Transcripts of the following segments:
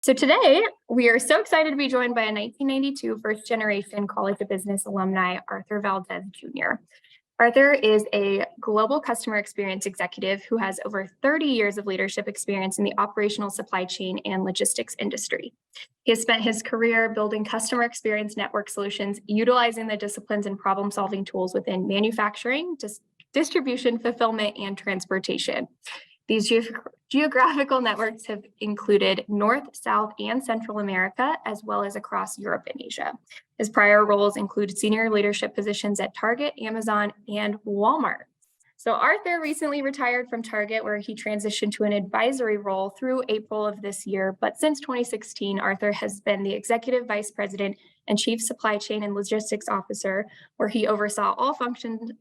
So today, we are so excited to be joined by a 1992 first-generation College of Business alumni, Arthur Valdez Jr. Arthur is a global customer experience executive who has over 30 years of leadership experience in the operational supply chain and logistics industry. He has spent his career building customer experience network solutions, utilizing the disciplines and problem-solving tools within manufacturing, distribution, fulfillment, and transportation. These geographical networks have included North, South, and Central America, as well as across Europe and Asia. His prior roles include senior leadership positions at Target, Amazon, and Walmart. So Arthur recently retired from Target, where he transitioned to an advisory role through April of this year. But since 2016, Arthur has been the Executive Vice President and Chief Supply Chain and Logistics Officer, where he oversaw all functions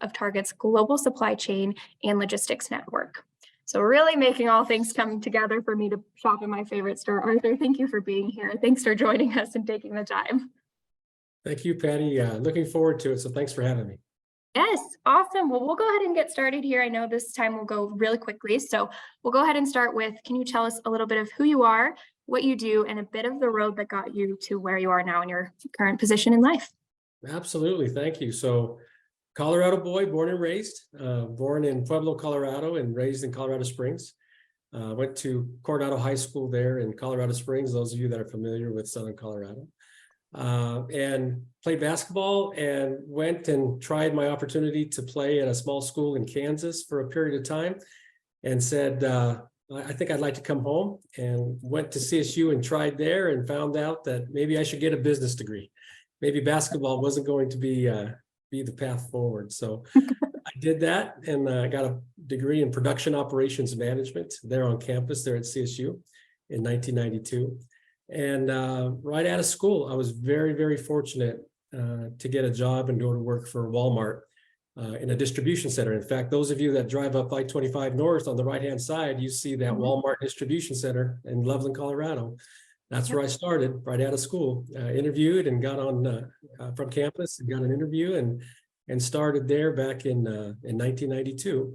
of Target's global supply chain and logistics network. So really making all things come together for me to shop in my favorite store. Arthur, thank you for being here. Thanks for joining us and taking the time. Thank you, Patty. Looking forward to it. So thanks for having me. Yes, awesome. Well, we'll go ahead and get started here. I know this time will go really quickly. So we'll go ahead and start with, can you tell us a little bit of who you are, what you do, and a bit of the road that got you to where you are now in your current position in life? Absolutely. Thank you. So Colorado boy, born and raised, born in Pueblo, Colorado, and raised in Colorado Springs. Went to Coronado High School there in Colorado Springs, those of you that are familiar with Southern Colorado. And played basketball and went and tried my opportunity to play at a small school in Kansas for a period of time and said, I think I'd like to come home, and went to CSU and tried there and found out that maybe I should get a business degree. Maybe basketball wasn't going to be the path forward. So I did that and got a degree in production operations management there on campus there at CSU in 1992. And right out of school, I was very, very fortunate to get a job and go to work for Walmart in a distribution center. In fact, ththose of you that drive up I-25 North on the right-hand side, you see that Walmart distribution center in Loveland, Colorado. That's where I started right out of school, interviewed and got on from campus and got an interview and started there back in 1992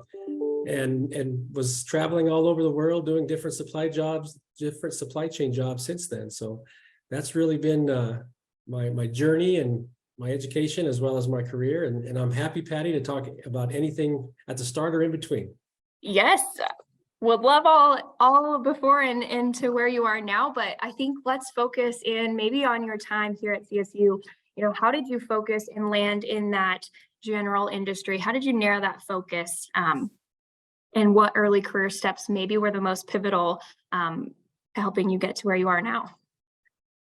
and was traveling all over the world doing different supply chain jobs since then. So that's really been my journey and my education as well as my career. And I'm happy, Patty, to talk about anything at the start or in between. Yes. Would love all before and into where you are now, but I think let's focus in maybe on your time here at CSU. You know, how did you focus and land in that general industry? How did you narrow that focus? And what early career steps maybe were the most pivotal helping you get to where you are now?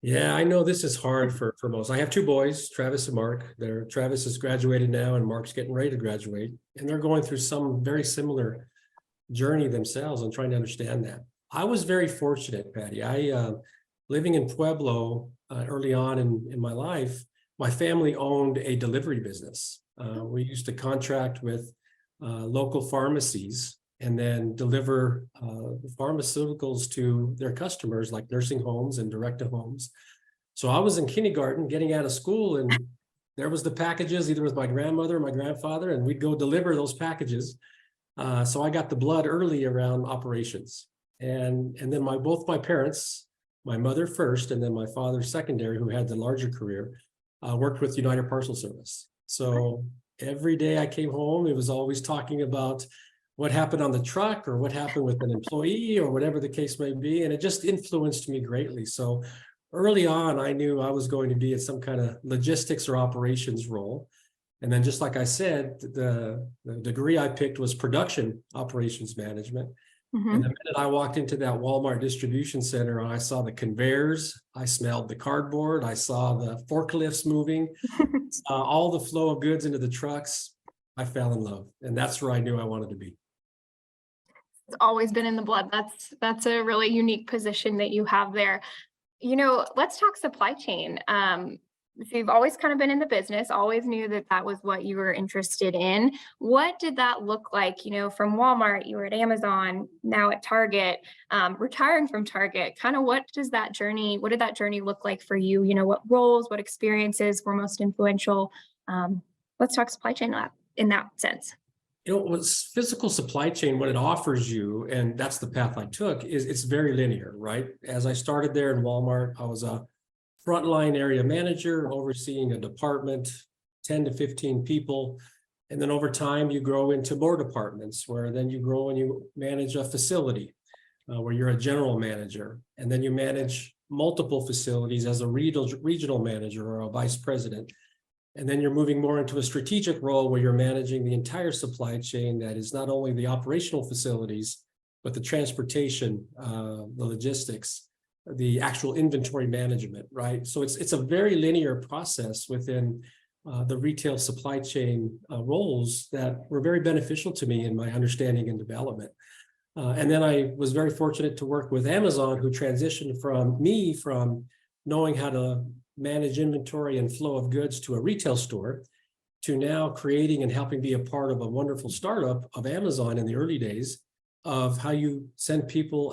Yeah, I know this is hard for most. I have two boys, Travis and Mark. Travis has graduated now and Mark's getting ready to graduate. And they're going through some very similar journey themselves and trying to understand that. I was very fortunate, Patty. Living in Pueblo early on in my life, my family owned a delivery business. We used to contract with local pharmacies and then deliver pharmaceuticals to their customers, like nursing homes and direct-to-homes. So I was in kindergarten getting out of school, and there was the packages, either with my grandmother or my grandfather, and we'd go deliver those packages. So I got the blood early around operations. And then both my parents, my mother first, and then my father secondary, who had the larger career, worked with United Parcel Service. So every day I came home, it was always talking about what happened on the truck or what happened with an employee or whatever the case may be. And it just influenced me greatly. So early on, I knew I was going to be in some kind of logistics or operations role. And then, just like I said, the degree I picked was production operations management. And the minute I walked into that Walmart distribution center, I saw the conveyors, I smelled the cardboard, I saw the forklifts moving, all the flow of goods into the trucks. I fell in love, and that's where I knew I wanted to be. It's always been in the blood. That's a really unique position that you have there. You know, let's talk supply chain. So you've always kind of been in the business, always knew that was what you were interested in. What did that look like? You know, from Walmart, you were at Amazon, now at Target, retiring from Target. Kind of what did that journey look like for you? You know, what roles, what experiences were most influential? Let's talk supply chain in that sense. what's physical supply chain, what it offers you, and that's the path I took, is it's very linear, right? As I started there in Walmart, I was a frontline area manager overseeing a department, 10 to 15 people. And then over time, you grow into more departments where then you grow and you manage a facility where you're a general manager. And then you manage multiple facilities as a regional manager or a vice president. And then you're moving more into a strategic role where you're managing the entire supply chain that is not only the operational facilities, but the transportation, the logistics, the actual inventory management, right? So it's a very linear process within the retail supply chain roles that were very beneficial to me in my understanding and development. And then I was very fortunate to work with Amazon, who transitioned from knowing how to manage inventory and flow of goods to a retail store to now creating and helping be a part of a wonderful startup of Amazon in the early days of how you send people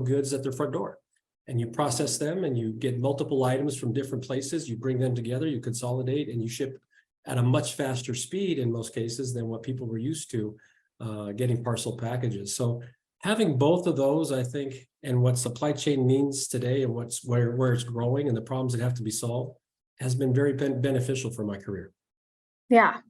goods at their front door. And you process them and you get multiple items from different places, you bring them together, you consolidate, and you ship at a much faster speed in most cases than what people were used to getting parcel packages. So having both of those, I think, and what supply chain means today and where it's growing and the problems that have to be solved has been very beneficial for my career. Yeah.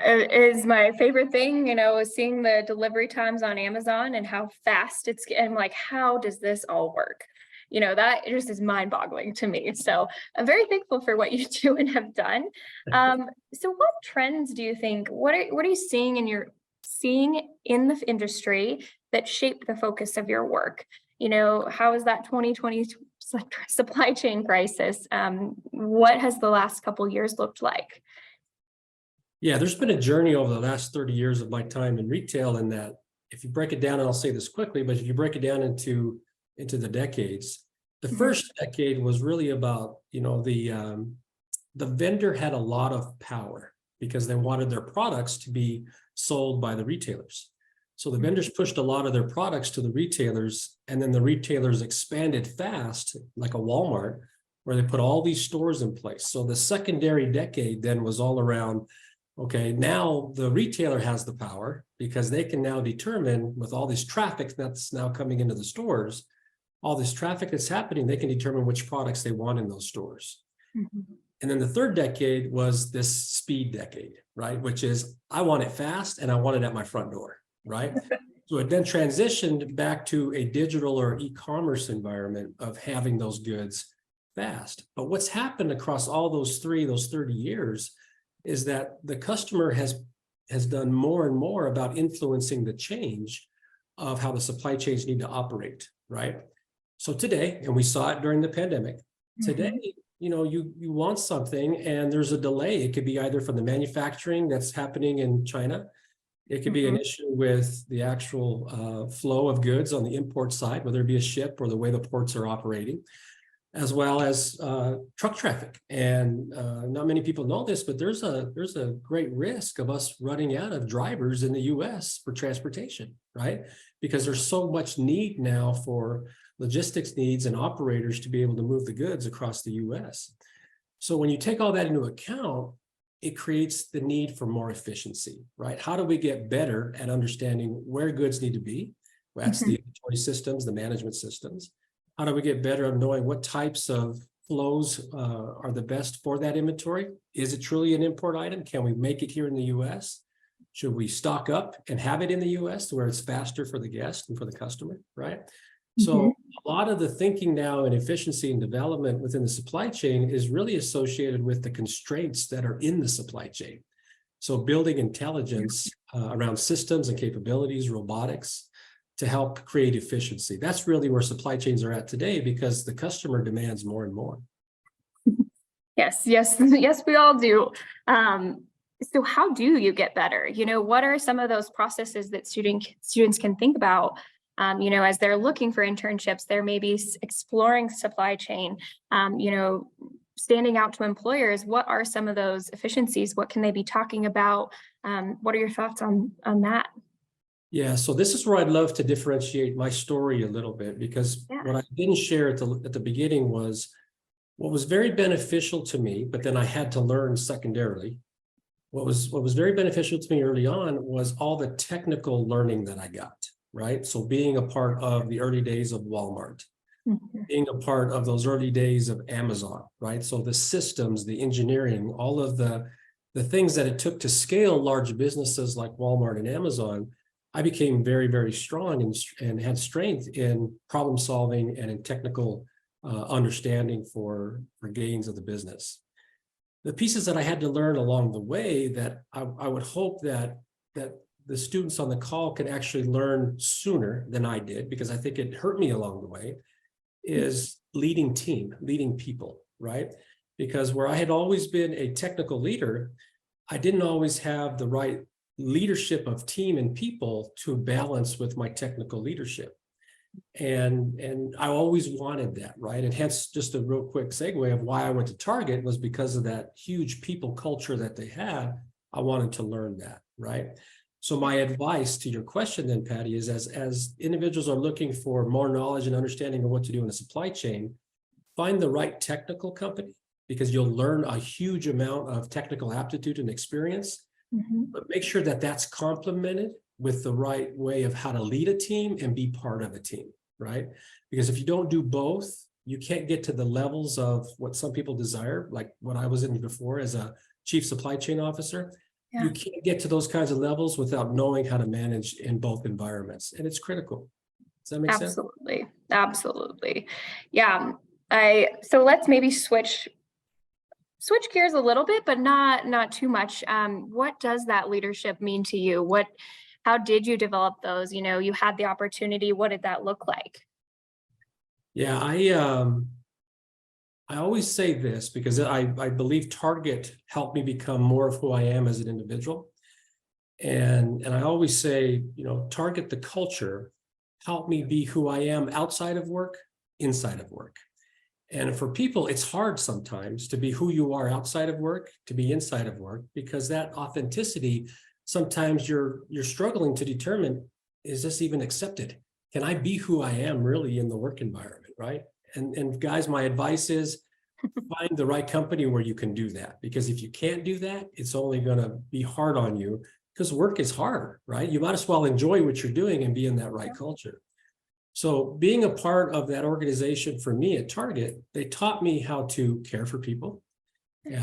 Is my favorite thing, is seeing the delivery times on Amazon and how fast it's getting. Like, how does this all work? That just is mind boggling to me. So I'm very thankful for what you do and have done. So what trends do you think, what are you seeing in the industry that shape the focus of your work? How is that 2020 supply chain crisis? What has the last couple of years looked like? Yeah, there's been a journey over the last 30 years of my time in retail, in that if you break it down, and I'll say this quickly, but if you break it down into the decades, the first decade was really about, the vendor had a lot of power because they wanted their products to be sold by the retailers. So the vendors pushed a lot of their products to the retailers, and then the retailers expanded fast, like a Walmart, where they put all these stores in place. So the secondary decade then was all around, okay, now the retailer has the power because they can now determine, with all this traffic that's now coming into the stores, all this traffic that's happening, they can determine which products they want in those stores. And then the third decade was this speed decade, right? Which is, I want it fast and I want it at my front door, right? So it then transitioned back to a digital or e-commerce environment of having those goods fast. But what's happened across all those 30 years is that the customer has done more and more about influencing the change of how the supply chains need to operate, right? So today, and we saw it during the pandemic, today, you want something and there's a delay. It could be either from the manufacturing that's happening in China. It could be an issue with the actual flow of goods on the import side, whether it be a ship or the way the ports are operating, as well as truck traffic. And not many people know this, but there's a great risk of us running out of drivers in the US for transportation, right? Because there's so much need now for logistics needs and operators to be able to move the goods across the US. So when you take all that into account, it creates the need for more efficiency, right? How do we get better at understanding where goods need to be? That's the inventory systems, the management systems. How do we get better at knowing what types of flows are the best for that inventory? Is it truly an import item? Can we make it here in the US? Should we stock up and have it in the US where it's faster for the guest and for the customer, right? So a lot of the thinking now in efficiency and development within the supply chain is really associated with the constraints that are in the supply chain. So building intelligence around systems and capabilities, robotics, to help create efficiency. That's really where supply chains are at today because the customer demands more and more. Yes, we all do. So how do you get better? What are some of those processes that students can think about? As they're looking for internships, they're maybe exploring supply chain, standing out to employers. What are some of those efficiencies? What can they be talking about? What are your thoughts on that? Yeah, so this is where I'd love to differentiate my story a little bit, because what I didn't share at the beginning was what was very beneficial to me, but then I had to learn secondarily, what was very beneficial to me early on was all the technical learning that I got, right? So being a part of the early days of Walmart, being a part of those early days of Amazon, right? So the systems, the engineering, all of the things that it took to scale large businesses like Walmart and Amazon, I became very, very strong and had strength in problem solving and in technical understanding for gains of the business. The pieces that I had to learn along the way that I would hope that the students on the call could actually learn sooner than I did, because I think it hurt me along the way, is leading people, right? Because where I had always been a technical leader, I didn't always have the right leadership of team and people to balance with my technical leadership. And I always wanted that, right? And hence, just a real quick segue of why I went to Target was because of that huge people culture that they had. I wanted to learn that, right? So my advice to your question then, Patty, is as individuals are looking for more knowledge and understanding of what to do in a supply chain, find the right technical company, because you'll learn a huge amount of technical aptitude and experience, but make sure that that's complemented with the right way of how to lead a team and be part of a team, right? Because if you don't do both, you can't get to the levels of what some people desire, like what I was in before as a chief supply chain officer. Yeah. You can't get to those kinds of levels without knowing how to manage in both environments, and it's critical. Does that make sense? Absolutely, absolutely. Yeah. So let's maybe switch gears a little bit, but not too much. What does that leadership mean to you? How did you develop those? You know, you had the opportunity. What did that look like? Yeah, I always say this because I believe Target helped me become more of who I am as an individual. And I always say, you know, Target, the culture, helped me be who I am outside of work, inside of work. And for people, it's hard sometimes to be who you are outside of work, to be inside of work, because that authenticity, sometimes you're struggling to determine, is this even accepted? Can I be who I am really in the work environment, right? And guys, my advice is find the right company where you can do that, because if you can't do that, it's only going to be hard on you, because work is hard, right? You might as well enjoy what you're doing and be in that right culture. So being a part of that organization for me at Target, they taught me how to care for people,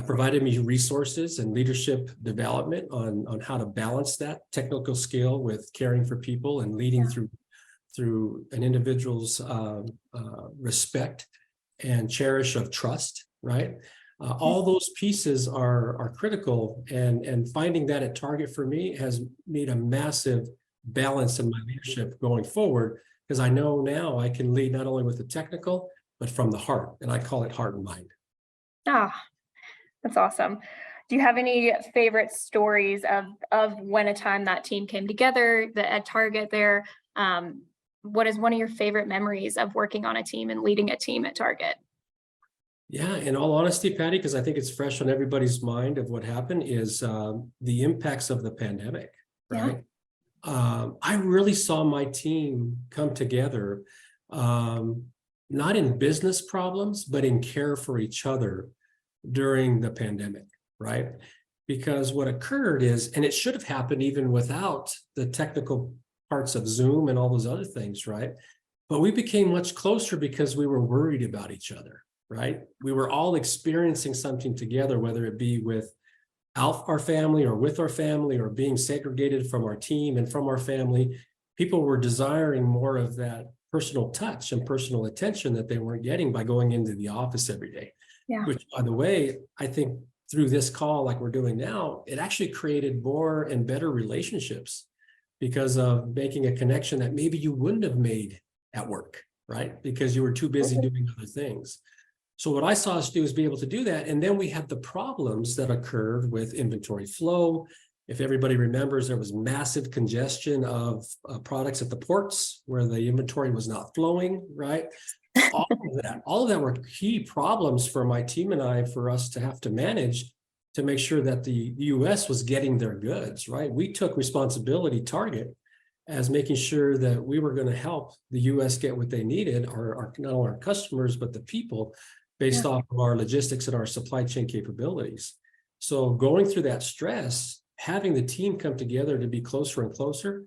provided me resources and leadership development on how to balance that technical skill with caring for people and leading through an individual's respect and cherish of trust, right? All those pieces are critical, and finding that at Target for me has made a massive balance in my leadership going forward, because I know now I can lead not only with the technical, but from the heart, and I call it heart and mind. Ah, that's awesome. Do you have any favorite stories of when a time that team came together at Target there? What is one of your favorite memories of working on a team and leading a team at Target? Yeah, in all honesty, Patty, because I think it's fresh on everybody's mind of what happened, is the impacts of the pandemic, right? Yeah. I really saw my team come together, not in business problems, but in care for each other during the pandemic, right? Because what occurred is, and it should have happened even without the technical parts of Zoom and all those other things, right? But we became much closer because we were worried about each other, right? We were all experiencing something together, whether it be with our family or with our family, or being segregated from our team and from our family. People were desiring more of that personal touch and personal attention that they weren't getting by going into the office every day. Yeah. Which, by the way, I think through this call, like we're doing now, it actually created more and better relationships because of making a connection that maybe you wouldn't have made at work, right? Because you were too busy doing other things. So what I saw us do is be able to do that. And then we had the problems that occurred with inventory flow. If everybody remembers, there was massive congestion of products at the ports where the inventory was not flowing, right? All of that were key problems for my team and I, for us to have to manage to make sure that the US was getting their goods, right? We took responsibility, Target, as making sure that we were going to help the US get what they needed, not only our customers, but the people, based off of our logistics and our supply chain capabilities. So going through that stress, having the team come together to be closer and closer,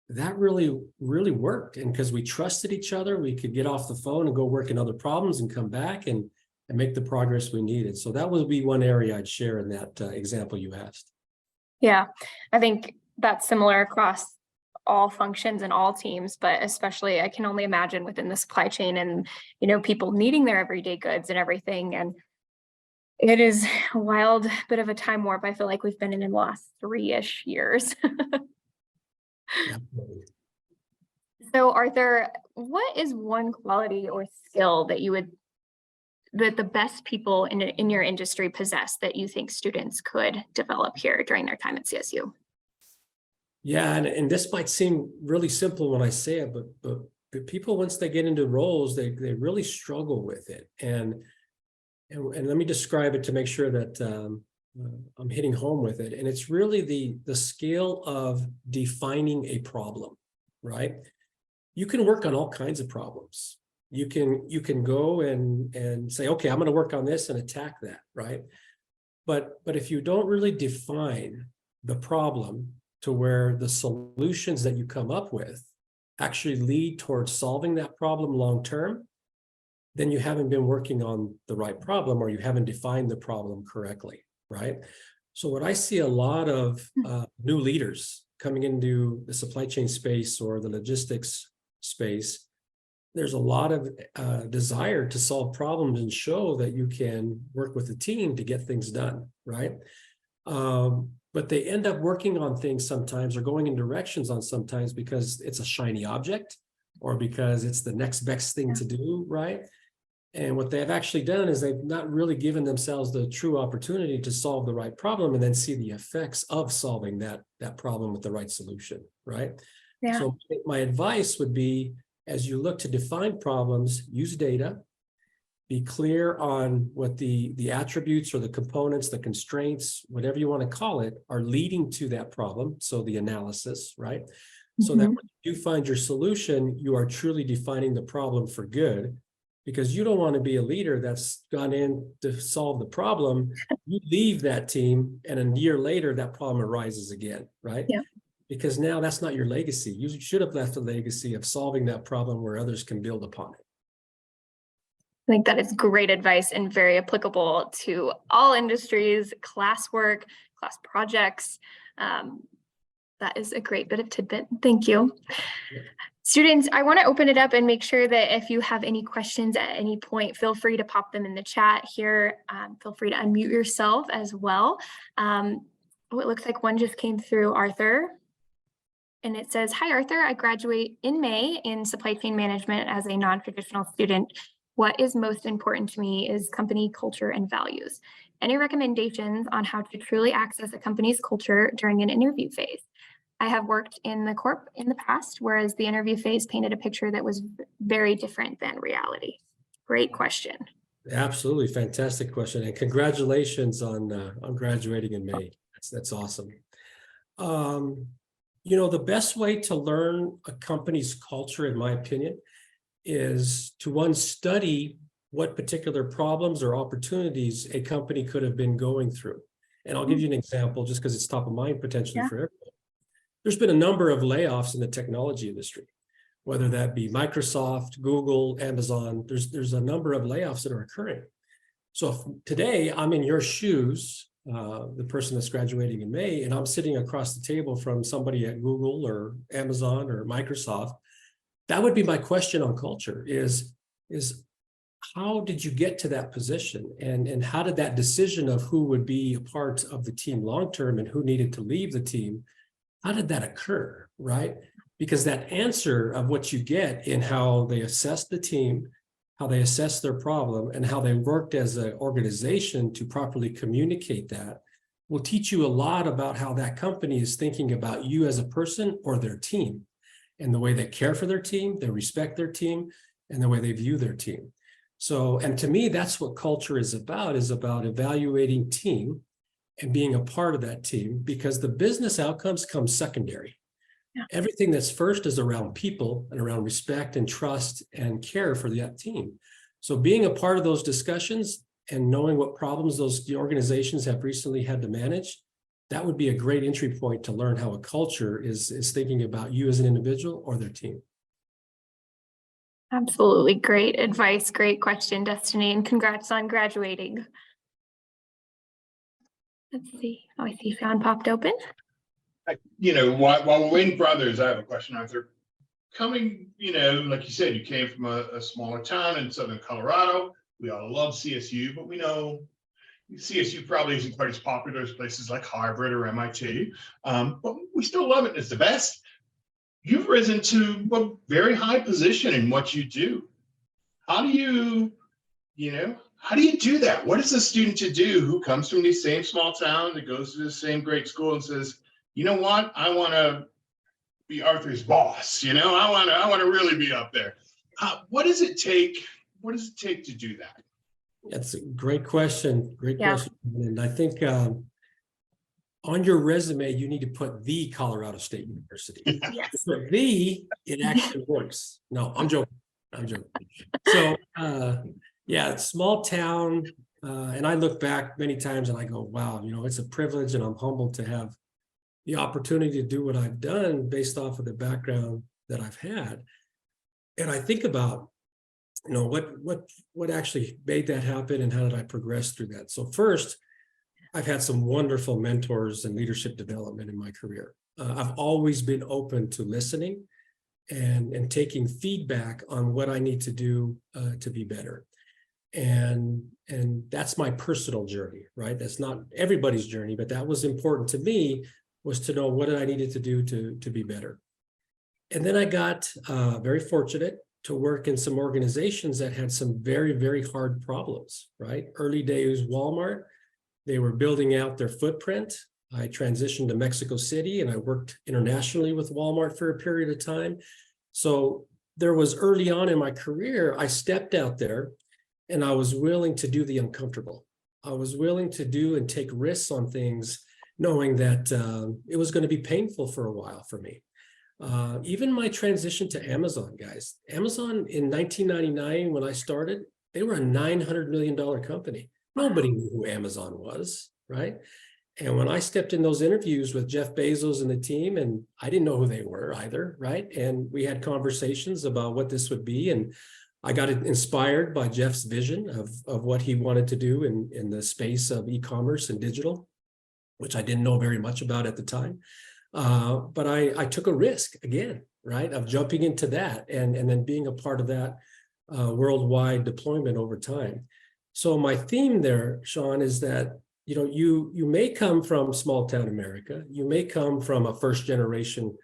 that really, really worked. And because we trusted each other, we could get off the phone and go work in other problems and come back and make the progress we needed. So that would be one area I'd share in that example you asked. Yeah, I think that's similar across all functions and all teams, but especially I can only imagine within the supply chain and, people needing their everyday goods and everything. And it is a wild bit of a time warp I feel like we've been in the last 3-ish years. Absolutely. So Arthur, what is one quality or skill that that the best people in your industry possess that you think students could develop here during their time at CSU? Yeah, and this might seem really simple when I say it, but people, once they get into roles, they really struggle with it. And let me describe it to make sure that I'm hitting home with it. And it's really the skill of defining a problem, right? You can work on all kinds of problems. You can go and say, okay, I'm going to work on this and attack that, right? But if you don't really define the problem to where the solutions that you come up with actually lead towards solving that problem long term, then you haven't been working on the right problem, or you haven't defined the problem correctly, right? So what I see a lot of new leaders coming into the supply chain space or the logistics space, there's a lot of desire to solve problems and show that you can work with a team to get things done, right? But they end up working on things sometimes, or going in directions on sometimes because it's a shiny object, or because it's the next best thing to do, right? And what they've actually done is they've not really given themselves the true opportunity to solve the right problem and then see the effects of solving that problem with the right solution, right? Yeah. So my advice would be, as you look to define problems, use data, be clear on what the attributes or the components, the constraints, whatever you want to call it, are leading to that problem. So the analysis, right? So that when you find your solution, you are truly defining the problem for good, because you don't want to be a leader that's gone in to solve the problem. You leave that team and a year later, that problem arises again, right? Yeah. Because now that's not your legacy. You should have left a legacy of solving that problem where others can build upon it. I think that is great advice and very applicable to all industries, classwork, class projects. That is a great bit of tidbit. Thank you. Yeah. Students, I want to open it up and make sure that if you have any questions at any point, feel free to pop them in the chat here. Feel free to unmute yourself as well. It looks like one just came through, Arthur. And it says, hi, Arthur, I graduate in May in supply chain management as a non-traditional student. What is most important to me is company culture and values. Any recommendations on how to truly access a company's culture during an interview phase? I have worked in the corp in the past, whereas the interview phase painted a picture that was very different than reality. Great question. Absolutely, fantastic question, and congratulations on graduating in May. That's awesome. The best way to learn a company's culture, in my opinion, is to study what particular problems or opportunities a company could have been going through. And I'll give you an example just because it's top of mind potentially for everyone. There's been a number of layoffs in the technology industry, whether that be Microsoft, Google, Amazon. There's a number of layoffs that are occurring. So if today I'm in your shoes, the person that's graduating in May, and I'm sitting across the table from somebody at Google or Amazon or Microsoft, that would be my question on culture is how did you get to that position? And how did that decision of who would be a part of the team long-term and who needed to leave the team, how did that occur, right? Because that answer of what you get in how they assess the team, how they assess their problem, and how they worked as an organization to properly communicate that will teach you a lot about how that company is thinking about you as a person or their team, and the way they care for their team, they respect their team, and the way they view their team. So, and to me, that's what culture is about evaluating team and being a part of that team, because the business outcomes come secondary. Yeah. Everything that's first is around people and around respect and trust and care for that team. So being a part of those discussions, and knowing what problems the organizations have recently had to manage, that would be a great entry point to learn how a culture is thinking about you as an individual or their team. Absolutely great advice. Great question, Destiny, and congrats on graduating. Let's see. Oh, I see sound popped open. While we're in brothers, I have a question, Arthur. Coming, like you said, you came from a smaller town in southern Colorado. We all love CSU, but we know CSU probably isn't quite as popular as places like Harvard or MIT, but we still love it. It's the best. You've risen to a very high position in what you do. How do you do that? What is a student to do who comes from the same small town, that goes to the same great school and says, you know what, I want to be Arthur's boss. I want to really be up there. What does it take? What does it take to do that? That's a great question. Great question. And I think on your resume, you need to put the Colorado State University. Yes. For it actually works. No, I'm joking. So yeah, small town. And I look back many times and I go, wow, it's a privilege, and I'm humbled to have the opportunity to do what I've done based off of the background that I've had. And I think about, what actually made that happen and how did I progress through that? So first, I've had some wonderful mentors and leadership development in my career. I've always been open to listening and taking feedback on what I need to do to be better. And that's my personal journey, right? That's not everybody's journey, but that was important to me, was to know what I needed to do to be better. And then I got very fortunate to work in some organizations that had some very, very hard problems, right? Early days Walmart, they were building out their footprint. I transitioned to Mexico City and I worked internationally with Walmart for a period of time. So there was early on in my career, I stepped out there and I was willing to do the uncomfortable. I was willing to do and take risks on things, knowing that it was going to be painful for a while for me. Even my transition to Amazon, guys. Amazon in 1999, when I started, they were a $900 million company. Nobody knew who Amazon was, right? And when I stepped in those interviews with Jeff Bezos and the team, and I didn't know who they were either, right? And we had conversations about what this would be. And I got inspired by Jeff's vision of what he wanted to do in the space of e-commerce and digital, which I didn't know very much about at the time. But I took a risk again, right, of jumping into that and then being a part of that worldwide deployment over time. So my theme there, Sean, is that you may come from small town America, you may come from a first generation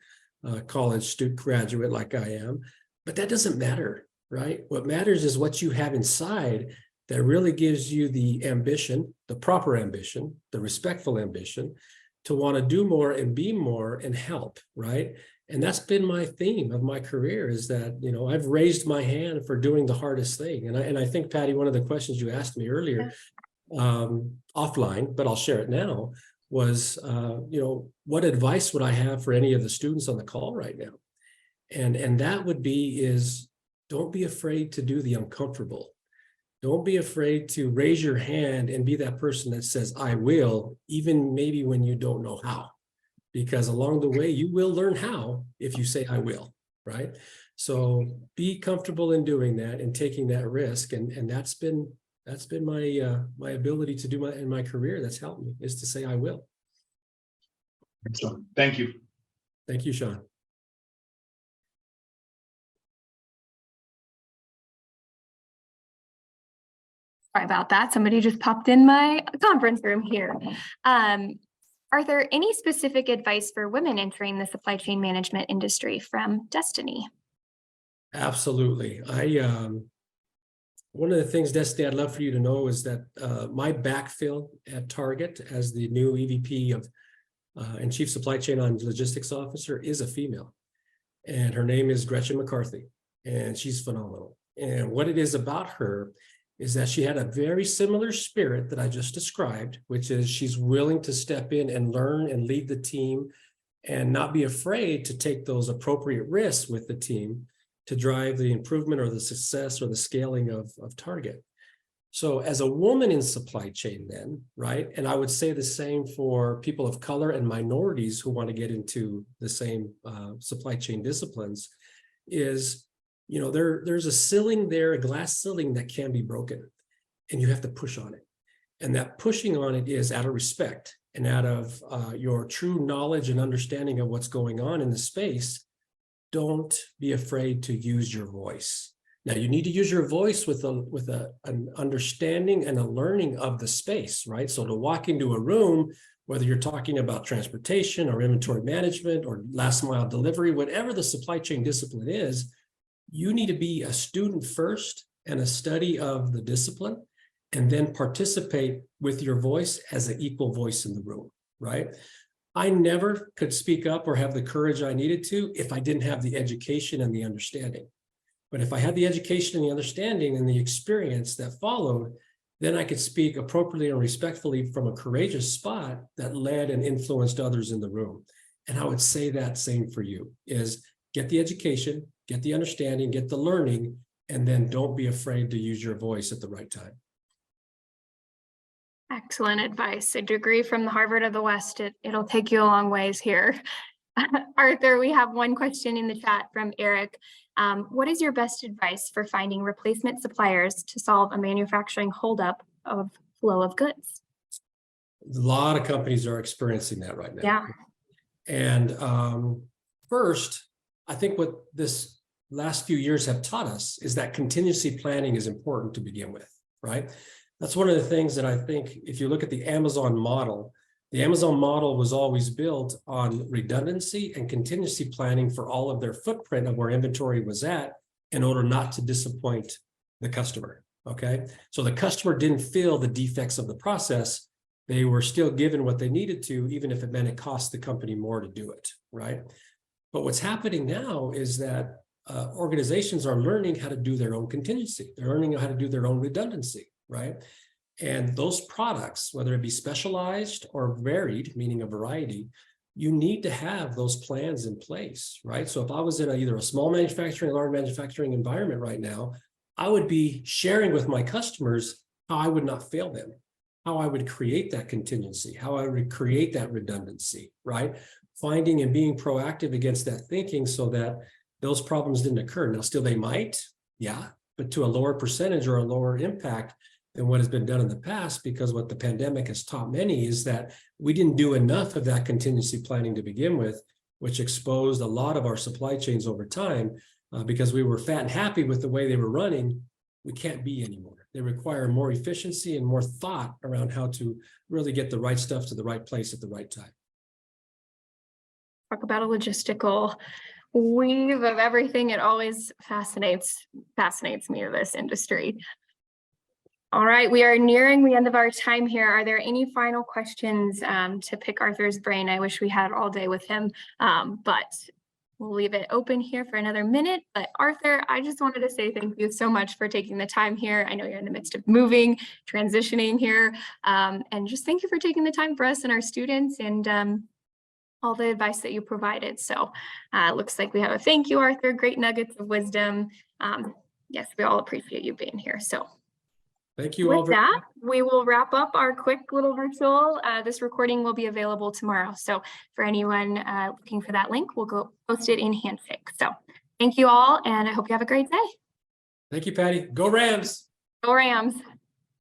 college student graduate like I am, but that doesn't matter, right? What matters is what you have inside that really gives you the ambition, the proper ambition, the respectful ambition to want to do more and be more and help, right? And that's been my theme of my career, is that, I've raised my hand for doing the hardest thing. And I think, Patty, one of the questions you asked me earlier, offline, but I'll share it now, was, what advice would I have for any of the students on the call right now? And that would be don't be afraid to do the uncomfortable. Don't be afraid to raise your hand and be that person that says, I will, even maybe when you don't know how, because along the way, you will learn how if you say, I will, right? So be comfortable in doing that and taking that risk. And that's been my ability to do in my career. That's helped me, is to say, I will. Excellent. Thank you. Thank you, Sean. Sorry about that. Somebody just popped in my conference room here. Arthur, any specific advice for women entering the supply chain management industry from Destiny? Absolutely. One of the things, Destiny, I'd love for you to know is that my backfill at Target as the new EVP of and Chief Supply Chain and Logistics Officer is a female. And her name is Gretchen McCarthy, and she's phenomenal. And what it is about her is that she had a very similar spirit that I just described, which is she's willing to step in and learn and lead the team and not be afraid to take those appropriate risks with the team to drive the improvement or the success or the scaling of Target. So as a woman in supply chain then, right? And I would say the same for people of color and minorities who want to get into the same supply chain disciplines is, you know, there's a ceiling there, a glass ceiling that can be broken, and you have to push on it. And that pushing on it is out of respect and out of your true knowledge and understanding of what's going on in the space. Don't be afraid to use your voice. Now, you need to use your voice with an understanding and a learning of the space, right? So to walk into a room, whether you're talking about transportation or inventory management or last mile delivery, whatever the supply chain discipline is, you need to be a student first and a study of the discipline, and then participate with your voice as an equal voice in the room, right? I never could speak up or have the courage I needed to if I didn't have the education and the understanding. But if I had the education and the understanding and the experience that followed, then I could speak appropriately and respectfully from a courageous spot that led and influenced others in the room. And I would say that same for you is get the education, get the understanding, get the learning, and then don't be afraid to use your voice at the right time. Excellent advice. A degree from the Harvard of the West, it'll take you a long ways here. Arthur, we have one question in the chat from Eric. What is your best advice for finding replacement suppliers to solve a manufacturing holdup of flow of goods? A lot of companies are experiencing that right now. Yeah. And first, I think what this last few years have taught us is that contingency planning is important to begin with, right? That's one of the things that I think if you look at the Amazon model was always built on redundancy and contingency planning for all of their footprint of where inventory was at in order not to disappoint the customer, okay? So the customer didn't feel the defects of the process. They were still given what they needed to, even if it meant it cost the company more to do it, right? But what's happening now is that organizations are learning how to do their own contingency. They're learning how to do their own redundancy, right? And those products, whether it be specialized or varied, meaning a variety, you need to have those plans in place, right? So if I was in either a small manufacturing or large manufacturing environment right now, I would be sharing with my customers how I would not fail them, how I would create that contingency, how I would create that redundancy, right? Finding and being proactive against that thinking so that those problems didn't occur. Now, still they might, yeah, but to a lower percentage or a lower impact than what has been done in the past, because what the pandemic has taught many is that we didn't do enough of that contingency planning to begin with, which exposed a lot of our supply chains over time because we were fat and happy with the way they were running. We can't be anymore. They require more efficiency and more thought around how to really get the right stuff to the right place at the right time. Talk about a logistical weave of everything. It always fascinates me of this industry. All right, we are nearing the end of our time here. Are there any final questions to pick Arthur's brain? I wish we had all day with him, but we'll leave it open here for another minute. But Arthur, I just wanted to say thank you so much for taking the time here. I know you're in the midst of moving, transitioning here, and just thank you for taking the time for us and our students and all the advice that you provided. So it looks like we have a thank you, Arthur. Great nuggets of wisdom. Yes, we all appreciate you being here. So. Thank you all. With that, we will wrap up our quick little virtual. This recording will be available tomorrow. So for anyone looking for that link, we'll go post it in Handshake. So thank you all, and I hope you have a great day. Thank you, Patty. Go Rams. Go Rams.